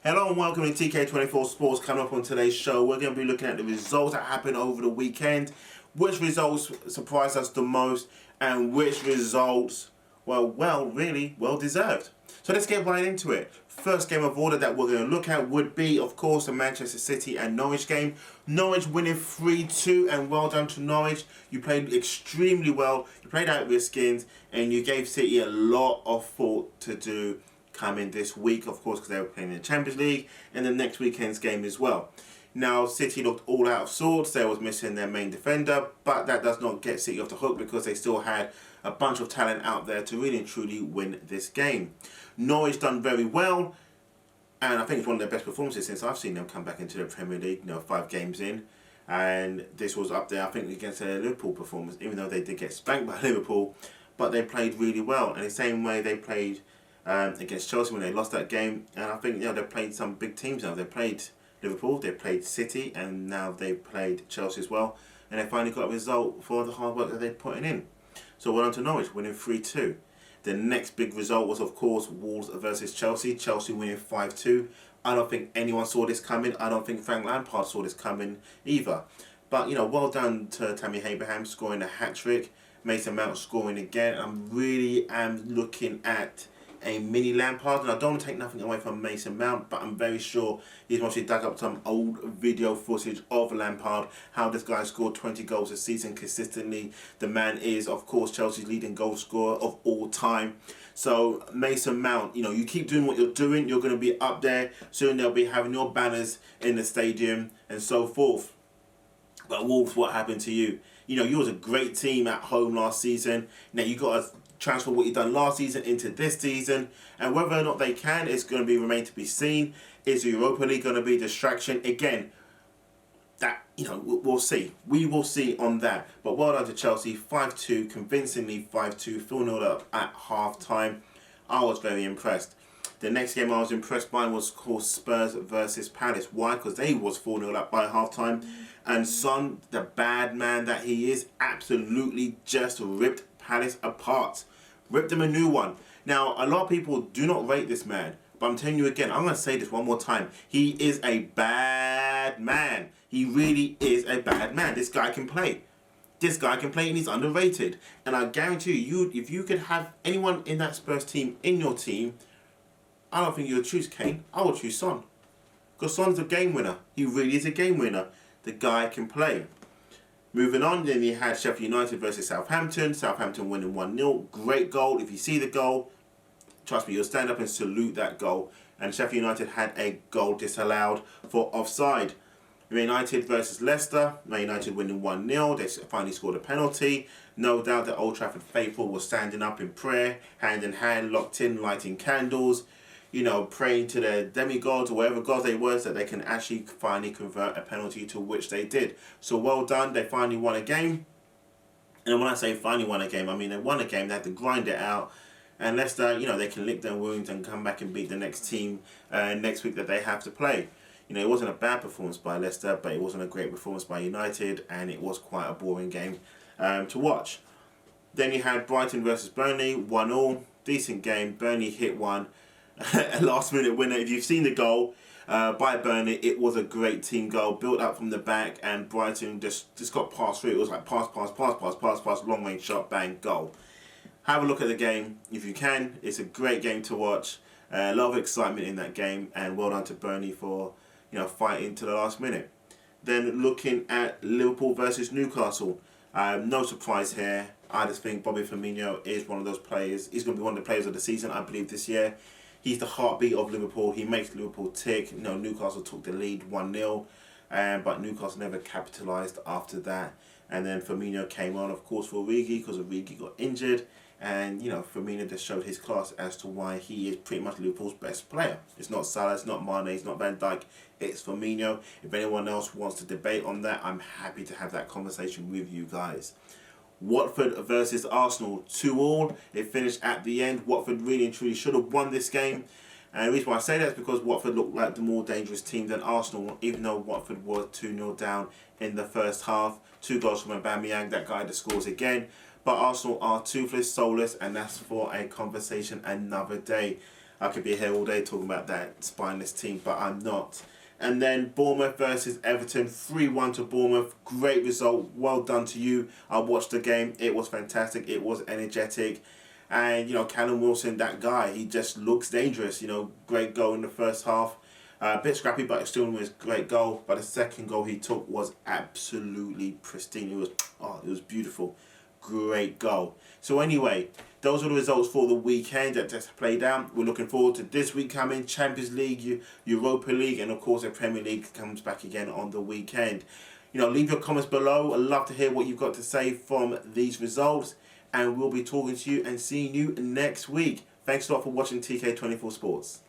Hello and welcome to TK24 Sports. Coming up on today's show, we're going to be looking at the results that happened over the weekend, which results surprised us the most, and which results were, really well deserved. So let's get right into it. First game of order that we're going to look at would be, of course, the Manchester City and Norwich game. Norwich winning 3-2, and well done to Norwich. You played extremely well. You played out of your skins, and you gave City a lot of thought to do coming this week, of course, because they were playing in the Champions League, and the next weekend's game as well. Now, City looked all out of sorts. They was missing their main defender, but that does not get City off the hook because they still had a bunch of talent out there to really and truly win this game. Norwich done very well, and I think it's one of their best performances since I've seen them come back into the Premier League, 5 games in. And this was up there, I think, against their Liverpool performance, even though they did get spanked by Liverpool, but they played really well. And the same way they played against Chelsea when they lost that game, and I think they've played some big teams now. They played Liverpool, they played City, and now they played Chelsea as well, and they finally got a result for the hard work that they're putting in. So well done to Norwich, winning 3-2. The next big result was, of course, Wolves versus Chelsea. Chelsea winning 5-2. I don't think anyone saw this coming. I don't think Frank Lampard saw this coming either. But well done to Tammy Abraham scoring a hat-trick, Mason Mount scoring again. I really am looking at a mini Lampard, and I don't want to take nothing away from Mason Mount, but I'm very sure he's mostly dug up some old video footage of Lampard, how this guy scored 20 goals a season consistently. The man is, of course, Chelsea's leading goal scorer of all time. So Mason Mount, you keep doing what you're doing, you're going to be up there. Soon they'll be having your banners in the stadium and so forth. But Wolves, what happened to you? You was a great team at home last season. Now you got to transfer what you've done last season into this season, and whether or not they can is going to remain to be seen. Is the Europa League going to be a distraction again? That we'll see. We will see on that. But well done to Chelsea, 5-2, convincingly 5-2, 4-0 up at half time. I was very impressed. The next game I was impressed by was called Spurs versus Palace. Why? Because they was 4-0 up by half time, and Son, the bad man that he is, absolutely just ripped Palace apart. Ripped them a new one. Now, a lot of people do not rate this man, but I'm telling you again, I'm going to say this one more time. He is a bad man. He really is a bad man. This guy can play. This guy can play, and he's underrated. And I guarantee you, if you could have anyone in that Spurs team in your team, I don't think you would choose Kane. I would choose Son. Because Son's a game winner. He really is a game winner. The guy can play. Moving on, then you had Sheffield United versus Southampton. Southampton winning 1-0. Great goal. If you see the goal, trust me, you'll stand up and salute that goal. And Sheffield United had a goal disallowed for offside. Man United versus Leicester. Man United winning 1-0. They finally scored a penalty. No doubt that Old Trafford faithful was standing up in prayer, hand in hand, locked in, lighting candles, praying to their demigods or whatever gods they were, so that they can actually finally convert a penalty, to which they did. So well done, they finally won a game. And when I say finally won a game, I mean they won a game, they had to grind it out. And Leicester, they can lick their wounds and come back and beat the next team next week that they have to play. It wasn't a bad performance by Leicester, but it wasn't a great performance by United, and it was quite a boring game to watch. Then you had Brighton versus Burnley, 1-1, decent game. Burnley hit one. A last minute winner. If you've seen the goal by Burnley, it was a great team goal, built up from the back, and Brighton just got passed through. It was like pass, long range shot, bang, goal. Have a look at the game if you can. It's a great game to watch. A lot of excitement in that game, and well done to Burnley for fighting to the last minute. Then looking at Liverpool versus Newcastle, no surprise here. I just think Bobby Firmino is one of those players. He's going to be one of the players of the season, I believe, this year. He's the heartbeat of Liverpool. He makes Liverpool tick. Newcastle took the lead 1-0, but Newcastle never capitalised after that. And then Firmino came on, of course, for Origi, because Origi got injured. And, Firmino just showed his class as to why he is pretty much Liverpool's best player. It's not Salah, it's not Mane, it's not Van Dijk, it's Firmino. If anyone else wants to debate on that, I'm happy to have that conversation with you guys. Watford versus Arsenal, 2-2. It finished at the end. Watford really and truly should have won this game. And the reason why I say that is because Watford looked like the more dangerous team than Arsenal, even though Watford was 2-0 down in the first half. 2 goals from Aubameyang, that guy that scores again. But Arsenal are toothless, soulless, and that's for a conversation another day. I could be here all day talking about that spineless team, but I'm not. And then Bournemouth versus Everton, 3-1 to Bournemouth. Great result. Well done to you. I watched the game. It was fantastic. It was energetic. And, Callum Wilson, that guy, he just looks dangerous. Great goal in the first half. A bit scrappy, but it still was a great goal. But the second goal he took was absolutely pristine. It was beautiful. Great goal. So anyway, those are the results for the weekend that just played out. We're looking forward to this week coming. Champions League, Europa League, and of course the Premier League comes back again on the weekend. Leave your comments below. I'd love to hear what you've got to say from these results. And we'll be talking to you and seeing you next week. Thanks a lot for watching TK24 Sports.